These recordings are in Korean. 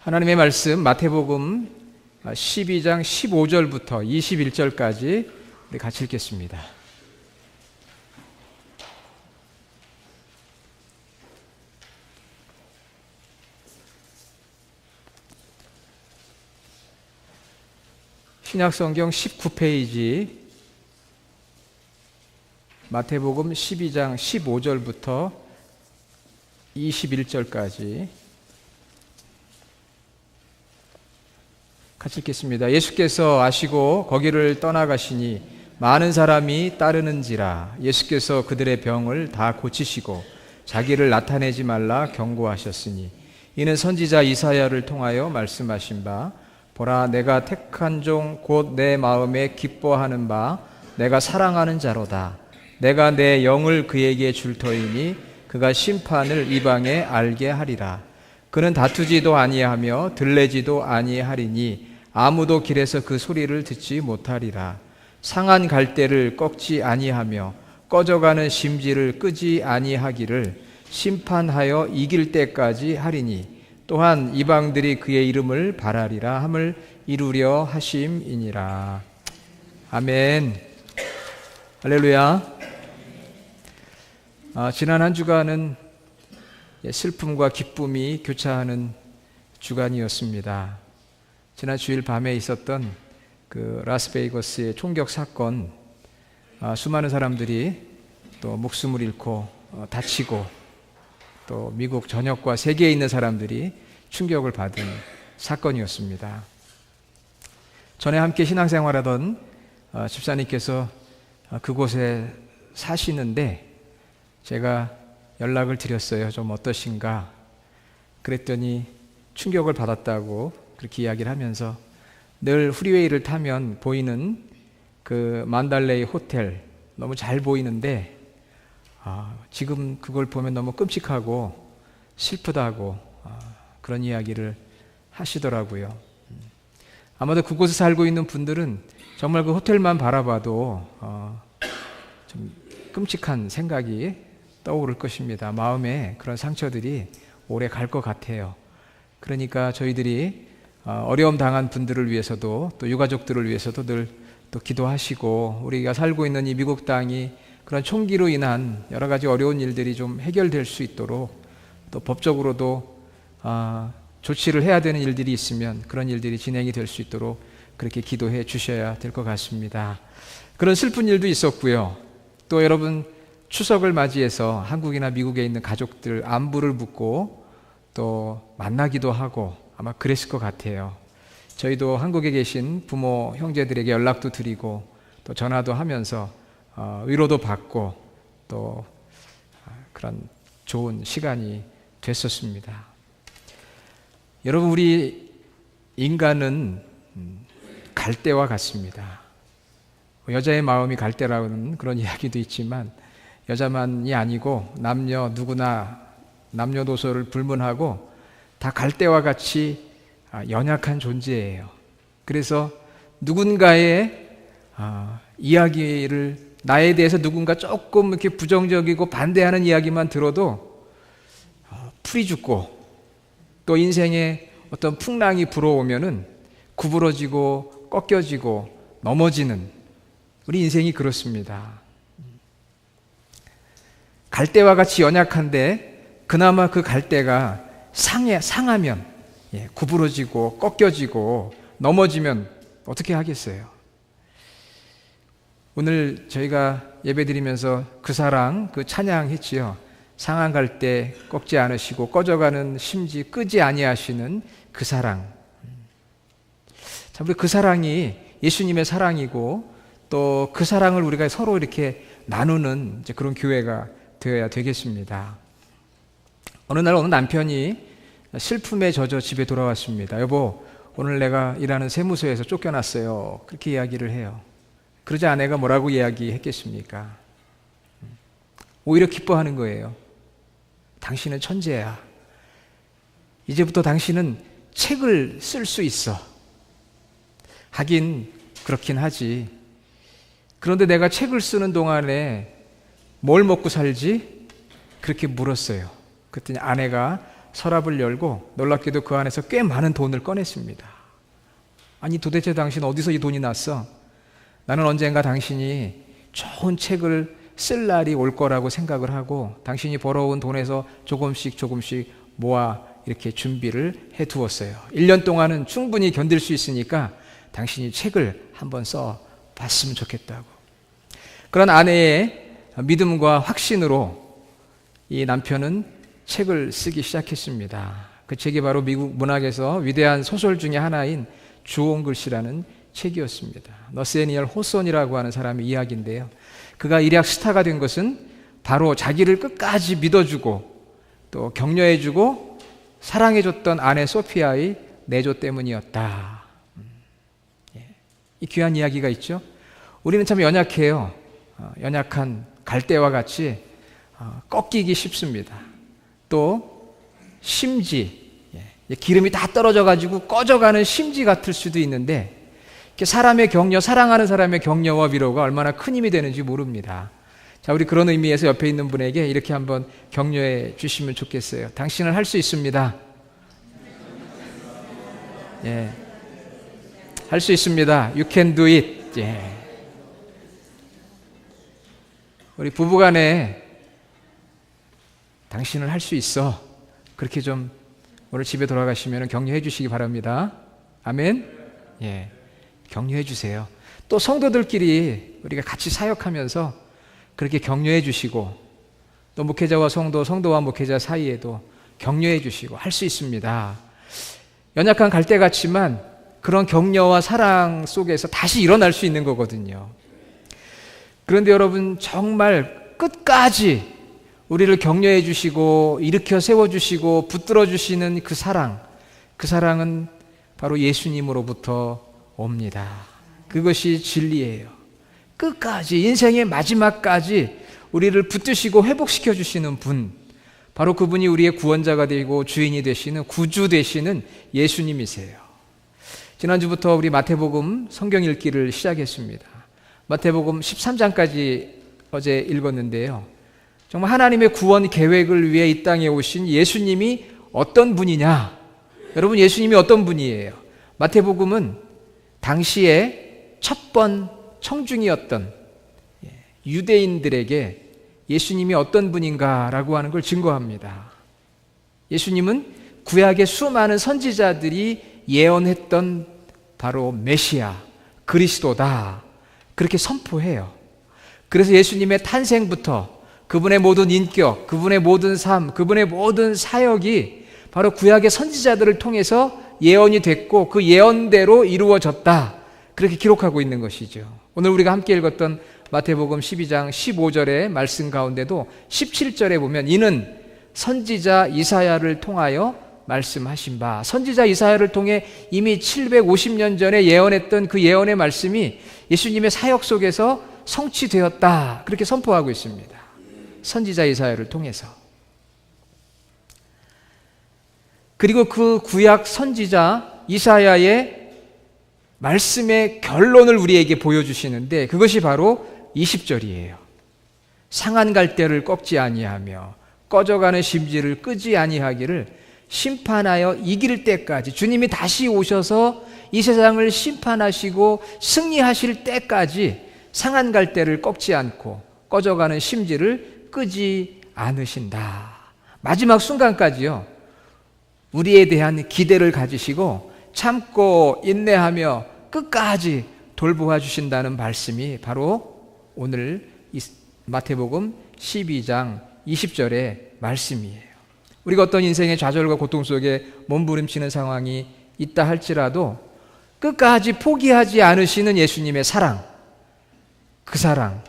하나님의 말씀 마태복음 12장 15절부터 21절까지 우리 같이 읽겠습니다. 신약성경 19페이지 마태복음 12장 15절부터 21절까지 같이 읽겠습니다. 예수께서 아시고 거기를 떠나가시니 많은 사람이 따르는지라. 예수께서 그들의 병을 다 고치시고 자기를 나타내지 말라 경고하셨으니 이는 선지자 이사야를 통하여 말씀하신 바 보라, 내가 택한 종 곧 내 마음에 기뻐하는 바 내가 사랑하는 자로다. 내가 내 영을 그에게 줄 터이니 그가 심판을 이방에 알게 하리라. 그는 다투지도 아니하며 들레지도 아니하리니 아무도 길에서 그 소리를 듣지 못하리라. 상한 갈대를 꺾지 아니하며 꺼져가는 심지를 끄지 아니하기를 심판하여 이길 때까지 하리니 또한 이방들이 그의 이름을 바라리라 함을 이루려 하심이니라. 아멘. 할렐루야. 지난 한 주간은 슬픔과 기쁨이 교차하는 주간이었습니다. 지난 주일 밤에 있었던 그 라스베이거스의 총격 사건, 수많은 사람들이 또 목숨을 잃고 다치고 또 미국 전역과 세계에 있는 사람들이 충격을 받은 사건이었습니다. 전에 함께 신앙생활하던 집사님께서 그곳에 사시는데 제가 연락을 드렸어요. 좀 어떠신가? 그랬더니 충격을 받았다고 그렇게 이야기를 하면서 늘 프리웨이를 타면 보이는 그 만달레이 호텔 너무 잘 보이는데 지금 그걸 보면 너무 끔찍하고 슬프다고 그런 이야기를 하시더라고요. 아마도 그곳에 살고 있는 분들은 정말 그 호텔만 바라봐도 좀 끔찍한 생각이 떠오를 것입니다. 마음에 그런 상처들이 오래 갈 것 같아요. 그러니까 저희들이 어려움 당한 분들을 위해서도 또 유가족들을 위해서도 늘 또 기도하시고 우리가 살고 있는 이 미국 땅이 그런 총기로 인한 여러 가지 어려운 일들이 좀 해결될 수 있도록 또 법적으로도 조치를 해야 되는 일들이 있으면 그런 일들이 진행이 될 수 있도록 그렇게 기도해 주셔야 될 것 같습니다. 그런 슬픈 일도 있었고요. 또 여러분 추석을 맞이해서 한국이나 미국에 있는 가족들 안부를 묻고 또 만나기도 하고 아마 그랬을 것 같아요. 저희도 한국에 계신 부모, 형제들에게 연락도 드리고 또 전화도 하면서 위로도 받고 또 그런 좋은 시간이 됐었습니다. 여러분, 우리 인간은 갈대와 같습니다. 여자의 마음이 갈대라는 그런 이야기도 있지만 여자만이 아니고 남녀 누구나 남녀노소를 불문하고 다 갈대와 같이 연약한 존재예요. 그래서 누군가의 이야기를 나에 대해서 누군가 조금 이렇게 부정적이고 반대하는 이야기만 들어도 풀이 죽고 또 인생에 어떤 풍랑이 불어오면은 구부러지고 꺾여지고 넘어지는 우리 인생이 그렇습니다. 갈대와 같이 연약한데 그나마 그 갈대가 상하면 구부러지고 꺾여지고 넘어지면 어떻게 하겠어요? 오늘 저희가 예배드리면서 그 사랑, 그 찬양했지요. 상한 갈대 꺾지 않으시고 꺼져가는 심지 끄지 아니하시는 그 사랑. 참, 우리 그 사랑이 예수님의 사랑이고 또 그 사랑을 우리가 서로 이렇게 나누는 이제 그런 교회가 되어야 되겠습니다. 어느 날 어느 남편이 슬픔에 젖어 집에 돌아왔습니다. 여보, 오늘 내가 일하는 세무서에서 쫓겨났어요. 그렇게 이야기를 해요. 그러자 아내가 뭐라고 이야기했겠습니까? 오히려 기뻐하는 거예요. 당신은 천재야. 이제부터 당신은 책을 쓸 수 있어. 하긴 그렇긴 하지. 그런데 내가 책을 쓰는 동안에 뭘 먹고 살지? 그렇게 물었어요. 그랬더니 아내가 서랍을 열고 놀랍게도 그 안에서 꽤 많은 돈을 꺼냈습니다. 아니 도대체 당신 어디서 이 돈이 났어? 나는 언젠가 당신이 좋은 책을 쓸 날이 올 거라고 생각을 하고 당신이 벌어온 돈에서 조금씩 모아 이렇게 준비를 해 두었어요. 1년 동안은 충분히 견딜 수 있으니까 당신이 책을 한번 써 봤으면 좋겠다고. 그런 아내의 믿음과 확신으로 이 남편은 책을 쓰기 시작했습니다. 그 책이 바로 미국 문학에서 위대한 소설 중에 하나인 주홍 글씨라는 책이었습니다. 너세니얼 호손이라고 하는 사람의 이야기인데요. 그가 일약 스타가 된 것은 바로 자기를 끝까지 믿어주고 또 격려해주고 사랑해줬던 아내 소피아의 내조 때문이었다. 이 귀한 이야기가 있죠. 우리는 참 연약해요. 연약한 갈대와 같이 꺾이기 쉽습니다. 또 심지, 기름이 다 떨어져가지고 꺼져가는 심지 같을 수도 있는데 사람의 격려, 사랑하는 사람의 격려와 위로가 얼마나 큰 힘이 되는지 모릅니다. 자, 우리 그런 의미에서 옆에 있는 분에게 이렇게 한번 격려해 주시면 좋겠어요. 당신은 할 수 있습니다. 예, 할 수 있습니다. You can do it. 예. 우리 부부간에 당신은 할 수 있어. 그렇게 좀 오늘 집에 돌아가시면 격려해 주시기 바랍니다. 아멘. 예, 격려해 주세요. 또 성도들끼리 우리가 같이 사역하면서 그렇게 격려해 주시고 또 목회자와 성도와 목회자 사이에도 격려해 주시고 할 수 있습니다. 연약한 갈대 같지만 그런 격려와 사랑 속에서 다시 일어날 수 있는 거거든요. 그런데 여러분 정말 끝까지 우리를 격려해 주시고 일으켜 세워 주시고 붙들어 주시는 그 사랑은 바로 예수님으로부터 옵니다. 그것이 진리예요. 끝까지 인생의 마지막까지 우리를 붙드시고 회복시켜 주시는 분, 바로 그분이 우리의 구원자가 되고 주인이 되시는 구주 되시는 예수님이세요. 지난주부터 우리 마태복음 성경 읽기를 시작했습니다. 마태복음 13장까지 어제 읽었는데요. 정말 하나님의 구원 계획을 위해 이 땅에 오신 예수님이 어떤 분이냐? 여러분, 예수님이 어떤 분이에요? 마태복음은 당시에 첫 청중이었던 유대인들에게 예수님이 어떤 분인가라고 하는 걸 증거합니다. 예수님은 구약의 수많은 선지자들이 예언했던 바로 메시아, 그리스도다. 그렇게 선포해요. 그래서 예수님의 탄생부터 그분의 모든 인격, 그분의 모든 삶, 그분의 모든 사역이 바로 구약의 선지자들을 통해서 예언이 됐고 그 예언대로 이루어졌다. 그렇게 기록하고 있는 것이죠. 오늘 우리가 함께 읽었던 마태복음 12장 15절의 말씀 가운데도 17절에 보면 이는 선지자 이사야를 통하여 말씀하신 바, 선지자 이사야를 통해 이미 750년 전에 예언했던 그 예언의 말씀이 예수님의 사역 속에서 성취되었다. 그렇게 선포하고 있습니다. 선지자 이사야를 통해서. 그리고 그 구약 선지자 이사야의 말씀의 결론을 우리에게 보여주시는데 그것이 바로 20절이에요. 상한 갈대를 꺾지 아니하며 꺼져가는 심지를 끄지 아니하기를 심판하여 이길 때까지, 주님이 다시 오셔서 이 세상을 심판하시고 승리하실 때까지 상한 갈대를 꺾지 않고 꺼져가는 심지를 끄지 않으신다. 마지막 순간까지요, 우리에 대한 기대를 가지시고 참고 인내하며 끝까지 돌보아 주신다는 말씀이 바로 오늘 마태복음 12장 20절의 말씀이에요. 우리가 어떤 인생의 좌절과 고통 속에 몸부림치는 상황이 있다 할지라도 끝까지 포기하지 않으시는 예수님의 사랑, 그 사랑,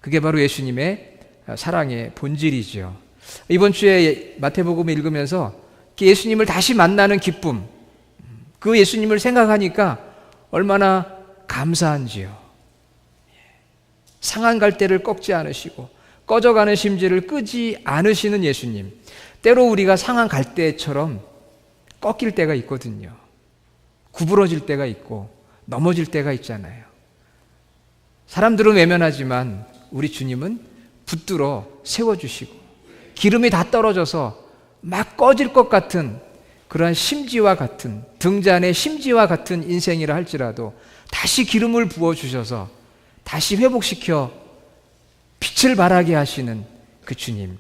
그게 바로 예수님의 사랑의 본질이죠. 이번 주에 마태복음을 읽으면서 예수님을 다시 만나는 기쁨, 그 예수님을 생각하니까 얼마나 감사한지요. 상한 갈대를 꺾지 않으시고 꺼져가는 심지를 끄지 않으시는 예수님. 때로 우리가 상한 갈대처럼 꺾일 때가 있거든요. 구부러질 때가 있고 넘어질 때가 있잖아요. 사람들은 외면하지만 우리 주님은 붙들어 세워주시고 기름이 다 떨어져서 막 꺼질 것 같은 그러한 심지와 같은, 등잔의 심지와 같은 인생이라 할지라도 다시 기름을 부어주셔서 다시 회복시켜 빛을 발하게 하시는 그 주님.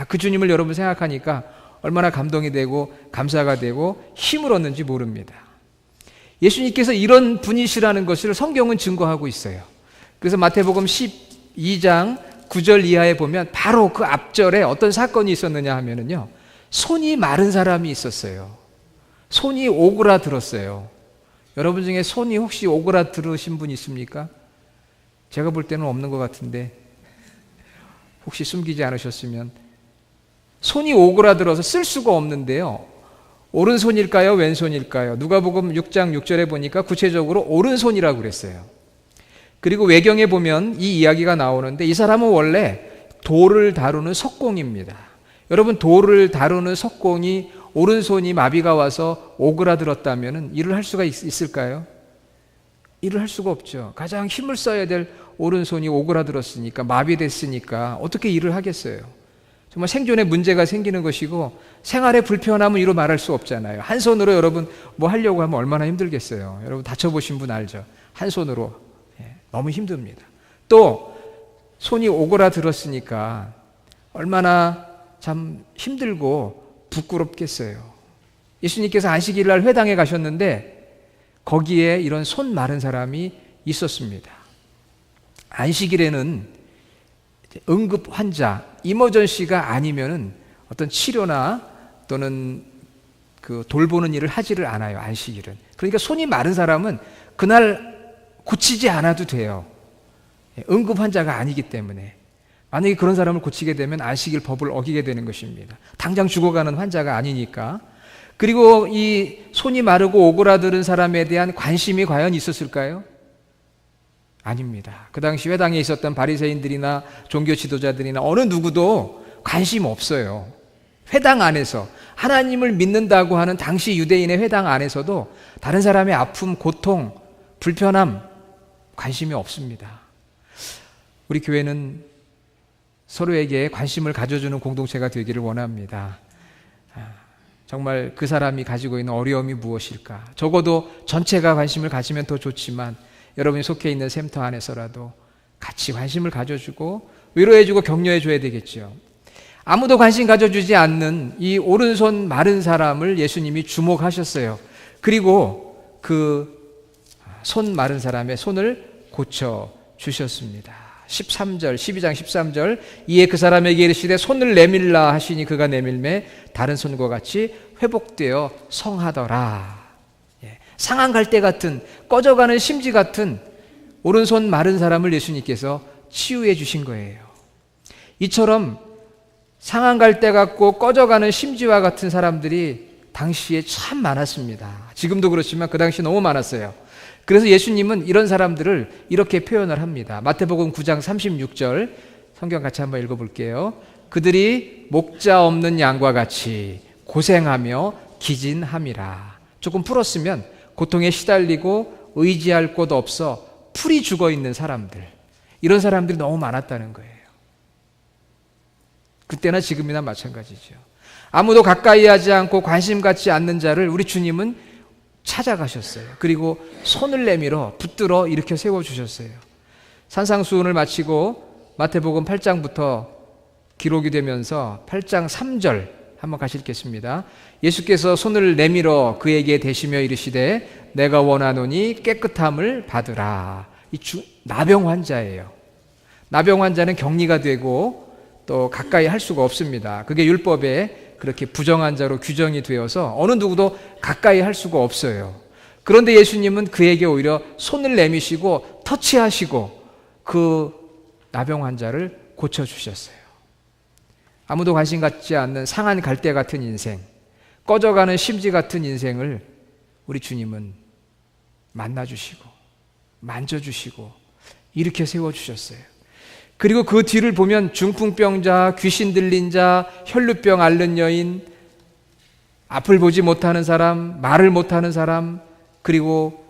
그 주님을 여러분 생각하니까 얼마나 감동이 되고 감사가 되고 힘을 얻는지 모릅니다. 예수님께서 이런 분이시라는 것을 성경은 증거하고 있어요. 그래서 마태복음 12장 9절 이하에 보면 바로 그 앞절에 어떤 사건이 있었느냐 하면은요, 손이 마른 사람이 있었어요. 손이 오그라들었어요. 여러분 중에 손이 혹시 오그라들으신 분 있습니까? 제가 볼 때는 없는 것 같은데 혹시 숨기지 않으셨으면. 손이 오그라들어서 쓸 수가 없는데요, 오른손일까요? 왼손일까요? 누가복음 6장 6절에 보니까 구체적으로 오른손이라고 그랬어요. 그리고 외경에 보면 이 이야기가 나오는데 이 사람은 원래 돌을 다루는 석공입니다. 여러분, 돌을 다루는 석공이 오른손이 마비가 와서 오그라들었다면 일을 할 수가 있을까요? 일을 할 수가 없죠. 가장 힘을 써야 될 오른손이 오그라들었으니까, 마비됐으니까 어떻게 일을 하겠어요? 정말 생존에 문제가 생기는 것이고 생활에 불편함은 이로 말할 수 없잖아요. 한 손으로 여러분 뭐 하려고 하면 얼마나 힘들겠어요. 여러분 다쳐보신 분 알죠? 한 손으로 너무 힘듭니다. 또 손이 오그라들었으니까 얼마나 참 힘들고 부끄럽겠어요. 예수님께서 안식일 날 회당에 가셨는데 거기에 이런 손 마른 사람이 있었습니다. 안식일에는 응급 환자, 이머전시가 아니면은 어떤 치료나 또는 그 돌보는 일을 하지를 않아요, 안식일은. 그러니까 손이 마른 사람은 그날 고치지 않아도 돼요. 응급 환자가 아니기 때문에. 만약에 그런 사람을 고치게 되면 안식일 법을 어기게 되는 것입니다. 당장 죽어가는 환자가 아니니까. 그리고 이 손이 마르고 오그라드는 사람에 대한 관심이 과연 있었을까요? 아닙니다. 그 당시 회당에 있었던 바리새인들이나 종교 지도자들이나 어느 누구도 관심 없어요. 회당 안에서 하나님을 믿는다고 하는 당시 유대인의 회당 안에서도 다른 사람의 아픔, 고통, 불편함 관심이 없습니다. 우리 교회는 서로에게 관심을 가져주는 공동체가 되기를 원합니다. 정말 그 사람이 가지고 있는 어려움이 무엇일까? 적어도 전체가 관심을 가지면 더 좋지만 여러분이 속해 있는 샘터 안에서라도 같이 관심을 가져주고 위로해주고 격려해줘야 되겠죠. 아무도 관심 가져주지 않는 이 오른손 마른 사람을 예수님이 주목하셨어요. 그리고 그 손 마른 사람의 손을 고쳐주셨습니다. 13절, 12장 13절, 이에 그 사람에게 이르시되 손을 내밀라 하시니 그가 내밀매 다른 손과 같이 회복되어 성하더라. 상한 갈대 같은, 꺼져가는 심지 같은 오른손 마른 사람을 예수님께서 치유해 주신 거예요. 이처럼 상한 갈대 같고 꺼져가는 심지와 같은 사람들이 당시에 참 많았습니다. 지금도 그렇지만 그 당시 너무 많았어요. 그래서 예수님은 이런 사람들을 이렇게 표현을 합니다. 마태복음 9장 36절 성경 같이 한번 읽어볼게요. 그들이 목자 없는 양과 같이 고생하며 기진함이라. 조금 풀었으면 고통에 시달리고 의지할 곳 없어 풀이 죽어있는 사람들, 이런 사람들이 너무 많았다는 거예요. 그때나 지금이나 마찬가지죠. 아무도 가까이 하지 않고 관심 갖지 않는 자를 우리 주님은 찾아가셨어요. 그리고 손을 내밀어 붙들어 일으켜 세워주셨어요. 산상수훈을 마치고 마태복음 8장부터 기록이 되면서 8장 3절 한번 같이 읽겠습니다. 예수께서 손을 내밀어 그에게 대시며 이르시되 내가 원하노니 깨끗함을 받으라. 이 나병 환자예요. 나병 환자는 격리가 되고 또 가까이 할 수가 없습니다. 그게 율법에 그렇게 부정한 자로 규정이 되어서 어느 누구도 가까이 할 수가 없어요. 그런데 예수님은 그에게 오히려 손을 내미시고 터치하시고 그 나병 환자를 고쳐주셨어요. 아무도 관심 갖지 않는 상한 갈대 같은 인생, 꺼져가는 심지 같은 인생을 우리 주님은 만나주시고 만져주시고 일으켜 세워주셨어요. 그리고 그 뒤를 보면 중풍병자, 귀신 들린 자, 혈루병 앓는 여인, 앞을 보지 못하는 사람, 말을 못하는 사람, 그리고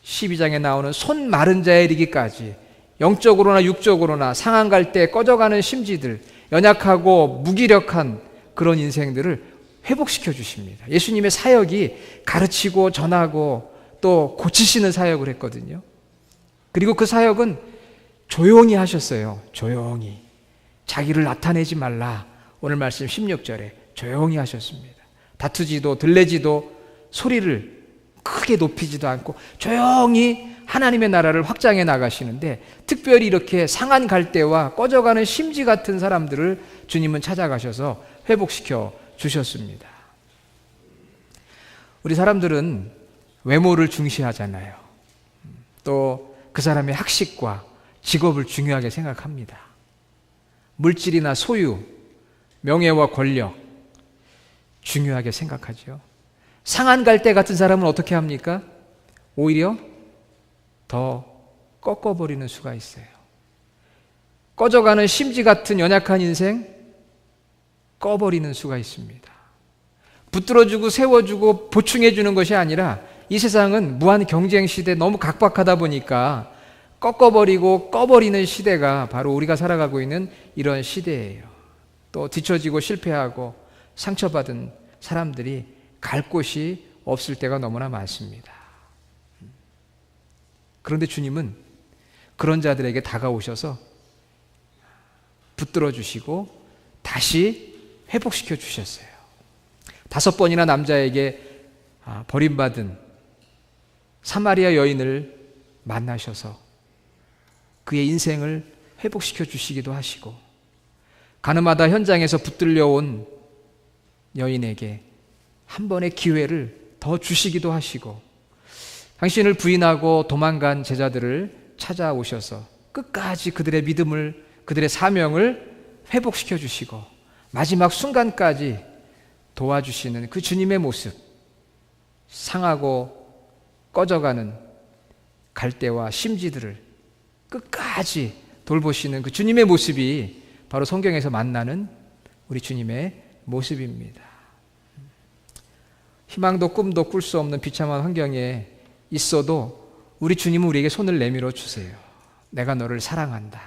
12장에 나오는 손 마른 자에 이르기까지 영적으로나 육적으로나 상한 갈대 꺼져가는 심지들, 연약하고 무기력한 그런 인생들을 회복시켜 주십니다. 예수님의 사역이 가르치고 전하고 또 고치시는 사역을 했거든요. 그리고 그 사역은 조용히 하셨어요. 조용히. 자기를 나타내지 말라. 오늘 말씀 16절에 조용히 하셨습니다. 다투지도 들레지도 소리를 크게 높이지도 않고 조용히 하나님의 나라를 확장해 나가시는데, 특별히 이렇게 상한 갈대와 꺼져가는 심지 같은 사람들을 주님은 찾아가셔서 회복시켜 주셨습니다. 우리 사람들은 외모를 중시하잖아요. 또 그 사람의 학식과 직업을 중요하게 생각합니다. 물질이나 소유, 명예와 권력 중요하게 생각하죠. 상한 갈대 같은 사람은 어떻게 합니까? 오히려 더 꺾어버리는 수가 있어요. 꺼져가는 심지 같은 연약한 인생 꺼버리는 수가 있습니다. 붙들어주고 세워주고 보충해주는 것이 아니라, 이 세상은 무한 경쟁 시대, 너무 각박하다 보니까 꺾어버리고 꺼버리는 시대가 바로 우리가 살아가고 있는 이런 시대예요. 또 뒤처지고 실패하고 상처받은 사람들이 갈 곳이 없을 때가 너무나 많습니다. 그런데 주님은 그런 자들에게 다가오셔서 붙들어 주시고 다시 회복시켜 주셨어요. 5번이나 남자에게 버림받은 사마리아 여인을 만나셔서 그의 인생을 회복시켜 주시기도 하시고, 가늠하다 현장에서 붙들려온 여인에게 한 번의 기회를 더 주시기도 하시고, 당신을 부인하고 도망간 제자들을 찾아오셔서 끝까지 그들의 믿음을, 그들의 사명을 회복시켜 주시고 마지막 순간까지 도와주시는 그 주님의 모습, 상하고 꺼져가는 갈대와 심지들을 끝까지 돌보시는 그 주님의 모습이 바로 성경에서 만나는 우리 주님의 모습입니다. 희망도 꿈도 꿀 수 없는 비참한 환경에 있어도 우리 주님은 우리에게 손을 내밀어 주세요. 내가 너를 사랑한다.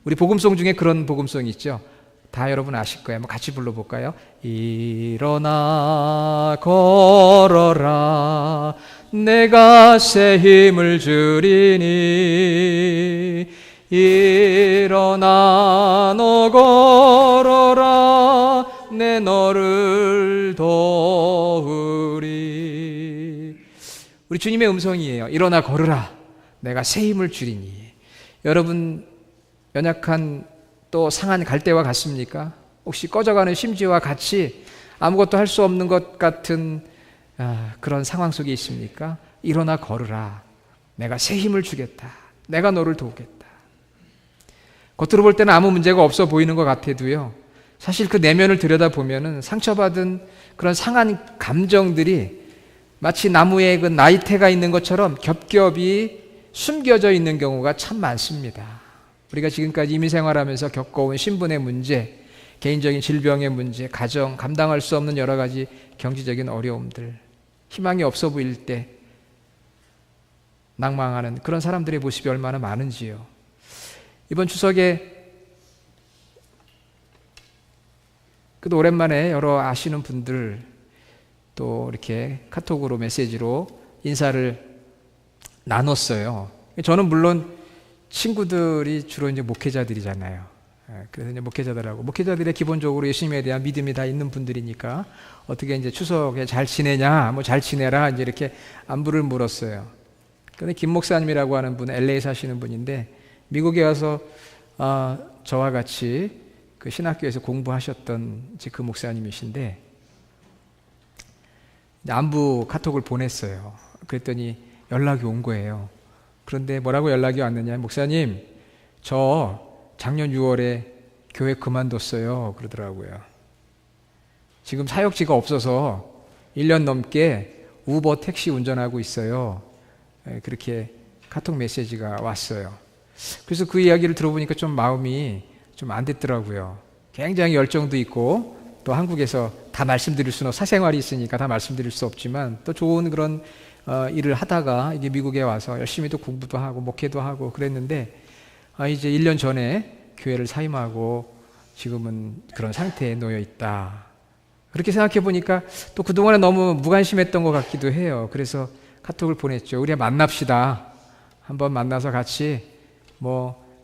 우리 복음송 중에 그런 복음송이 있죠. 다 여러분 아실 거예요. 한번 같이 불러볼까요? 일어나 걸어라, 내가 새 힘을 주리니. 일어나 너 걸어라, 내 너를 도우리. 우리 주님의 음성이에요. 일어나 걸으라, 내가 새 힘을 주리니. 여러분 연약한 또 상한 갈대와 같습니까? 혹시 꺼져가는 심지와 같이 아무것도 할 수 없는 것 같은 그런 상황 속에 있습니까? 일어나 걸으라, 내가 새 힘을 주겠다, 내가 너를 도우겠다. 겉으로 볼 때는 아무 문제가 없어 보이는 것 같아도요, 사실 그 내면을 들여다보면 상처받은 그런 상한 감정들이 마치 나무에 그 나이테가 있는 것처럼 겹겹이 숨겨져 있는 경우가 참 많습니다. 우리가 지금까지 이민생활하면서 겪어온 신분의 문제, 개인적인 질병의 문제, 가정, 감당할 수 없는 여러 가지 경제적인 어려움들, 희망이 없어 보일 때 낭망하는 그런 사람들의 모습이 얼마나 많은지요. 이번 추석에 그래도 오랜만에 여러 아시는 분들 또 이렇게 카톡으로 메시지로 인사를 나눴어요. 저는 물론 친구들이 주로 이제 목회자들이잖아요. 그래서 이제 목회자들의 기본적으로 예수님에 대한 믿음이 다 있는 분들이니까 어떻게 이제 추석에 잘 지내냐, 뭐 잘 지내라 이제 이렇게 안부를 물었어요. 근데 김 목사님이라고 하는 분, LA 사시는 분인데 미국에 와서 저와 같이 그 신학교에서 공부하셨던 이제 그 목사님이신데 안부 카톡을 보냈어요. 그랬더니 연락이 온 거예요. 그런데 뭐라고 연락이 왔느냐, 목사님 저 작년 6월에 교회 그만뒀어요 그러더라고요. 지금 사역지가 없어서 1년 넘게 우버 택시 운전하고 있어요. 그렇게 카톡 메시지가 왔어요. 그래서 그 이야기를 들어보니까 좀 마음이 좀 안 됐더라고요. 굉장히 열정도 있고 또 한국에서 다 말씀드릴 수는, 사생활이 있으니까 다 말씀드릴 수 없지만 또 좋은 그런 일을 하다가 이게 미국에 와서 열심히 또 공부도 하고 목회도 하고 그랬는데 이제 1년 전에 교회를 사임하고 지금은 그런 상태에 놓여 있다. 그렇게 생각해 보니까 또 그동안에 너무 무관심했던 것 같기도 해요. 그래서 카톡을 보냈죠. 우리 만납시다. 한번 만나서 같이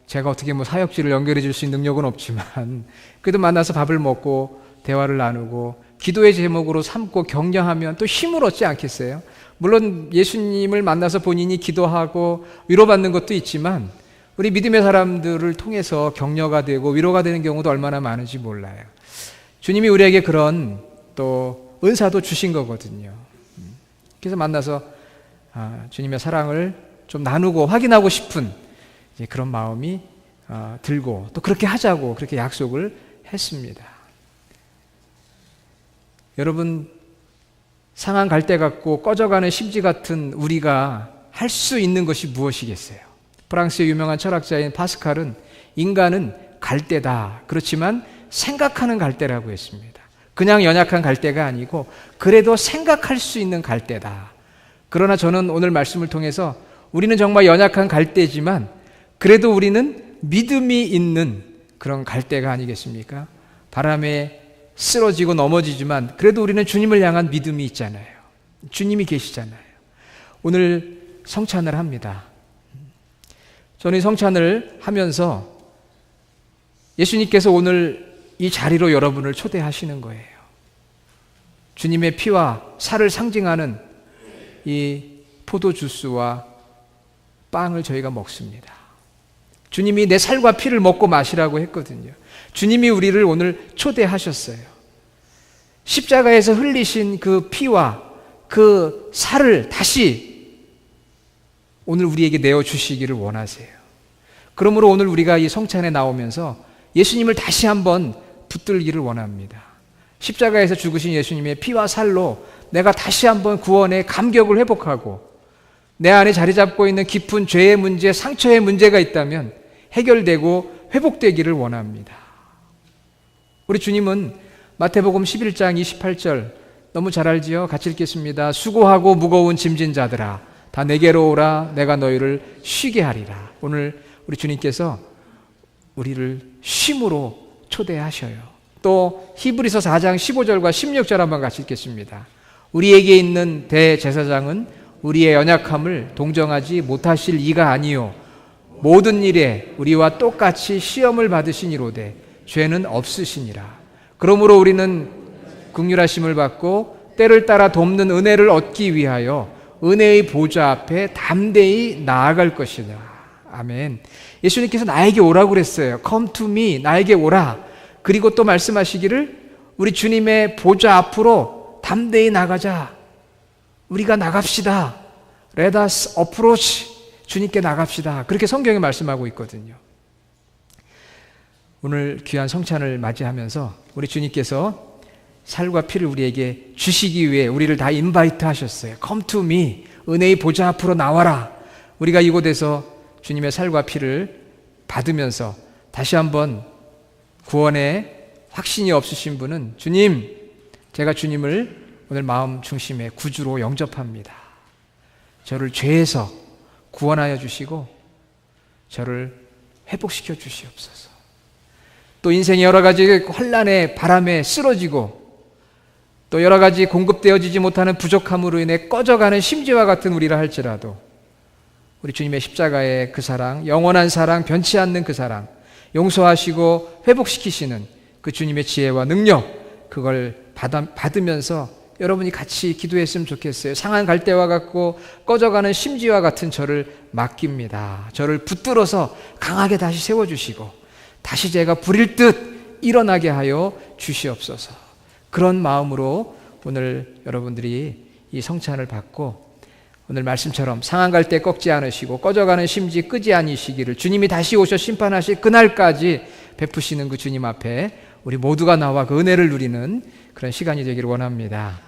제가 어떻게 사역지를 연결해 줄 수 있는 능력은 없지만 그래도 만나서 밥을 먹고 대화를 나누고 기도의 제목으로 삼고 격려하면 또 힘을 얻지 않겠어요? 물론 예수님을 만나서 본인이 기도하고 위로받는 것도 있지만 우리 믿음의 사람들을 통해서 격려가 되고 위로가 되는 경우도 얼마나 많은지 몰라요. 주님이 우리에게 그런 또 은사도 주신 거거든요. 그래서 만나서 주님의 사랑을 좀 나누고 확인하고 싶은 그런 마음이 들고 또 그렇게 하자고 그렇게 약속을 했습니다. 여러분, 상한 갈대 같고 꺼져가는 심지 같은 우리가 할 수 있는 것이 무엇이겠어요? 프랑스의 유명한 철학자인 파스칼은 인간은 갈대다. 그렇지만 생각하는 갈대라고 했습니다. 그냥 연약한 갈대가 아니고 그래도 생각할 수 있는 갈대다. 그러나 저는 오늘 말씀을 통해서 우리는 정말 연약한 갈대지만 그래도 우리는 믿음이 있는 그런 갈대가 아니겠습니까? 바람에 쓰러지고 넘어지지만 그래도 우리는 주님을 향한 믿음이 있잖아요. 주님이 계시잖아요. 오늘 성찬을 합니다. 저는 이 성찬을 하면서 예수님께서 오늘 이 자리로 여러분을 초대하시는 거예요. 주님의 피와 살을 상징하는 이 포도주스와 빵을 저희가 먹습니다. 주님이 내 살과 피를 먹고 마시라고 했거든요. 주님이 우리를 오늘 초대하셨어요. 십자가에서 흘리신 그 피와 그 살을 다시 오늘 우리에게 내어주시기를 원하세요. 그러므로 오늘 우리가 이 성찬에 나오면서 예수님을 다시 한번 붙들기를 원합니다. 십자가에서 죽으신 예수님의 피와 살로 내가 다시 한번 구원의 감격을 회복하고 내 안에 자리 잡고 있는 깊은 죄의 문제, 상처의 문제가 있다면 해결되고 회복되기를 원합니다. 우리 주님은 마태복음 11장 28절 너무 잘 알지요? 같이 읽겠습니다. 수고하고 무거운 짐진 자들아 다 내게로 오라 내가 너희를 쉬게 하리라. 오늘 우리 주님께서 우리를 쉼으로 초대하셔요. 또 히브리서 4장 15절과 16절 한번 같이 읽겠습니다. 우리에게 있는 대제사장은 우리의 연약함을 동정하지 못하실 이가 아니요 모든 일에 우리와 똑같이 시험을 받으시니로되 죄는 없으시니라. 그러므로 우리는 긍휼하심을 받고 때를 따라 돕는 은혜를 얻기 위하여 은혜의 보좌 앞에 담대히 나아갈 것이다. 아멘. 예수님께서 나에게 오라고 그랬어요. Come to me, 나에게 오라. 그리고 또 말씀하시기를 우리 주님의 보좌 앞으로 담대히 나가자. 우리가 나갑시다. Let us approach. 주님께 나갑시다. 그렇게 성경이 말씀하고 있거든요. 오늘 귀한 성찬을 맞이하면서 우리 주님께서 살과 피를 우리에게 주시기 위해 우리를 다 인바이트 하셨어요. Come to me. 은혜의 보좌 앞으로 나와라. 우리가 이곳에서 주님의 살과 피를 받으면서 다시 한번 구원에 확신이 없으신 분은 주님, 제가 주님을 오늘 마음 중심에 구주로 영접합니다. 저를 죄에서 구원하여 주시고 저를 회복시켜 주시옵소서. 또 인생의 여러 가지 혼란에 바람에 쓰러지고 또 여러 가지 공급되어지지 못하는 부족함으로 인해 꺼져가는 심지와 같은 우리라 할지라도 우리 주님의 십자가의 그 사랑, 영원한 사랑, 변치 않는 그 사랑, 용서하시고 회복시키시는 그 주님의 지혜와 능력, 그걸 받으면서 여러분이 같이 기도했으면 좋겠어요. 상한 갈대와 같고 꺼져가는 심지와 같은 저를 맡깁니다. 저를 붙들어서 강하게 다시 세워주시고 다시 제가 부릴 듯 일어나게 하여 주시옵소서. 그런 마음으로 오늘 여러분들이 이 성찬을 받고 오늘 말씀처럼 상한 갈대 꺾지 않으시고 꺼져가는 심지 끄지 아니시기를 주님이 다시 오셔 심판하실 그날까지 베푸시는 그 주님 앞에 우리 모두가 나와 그 은혜를 누리는 그런 시간이 되기를 원합니다.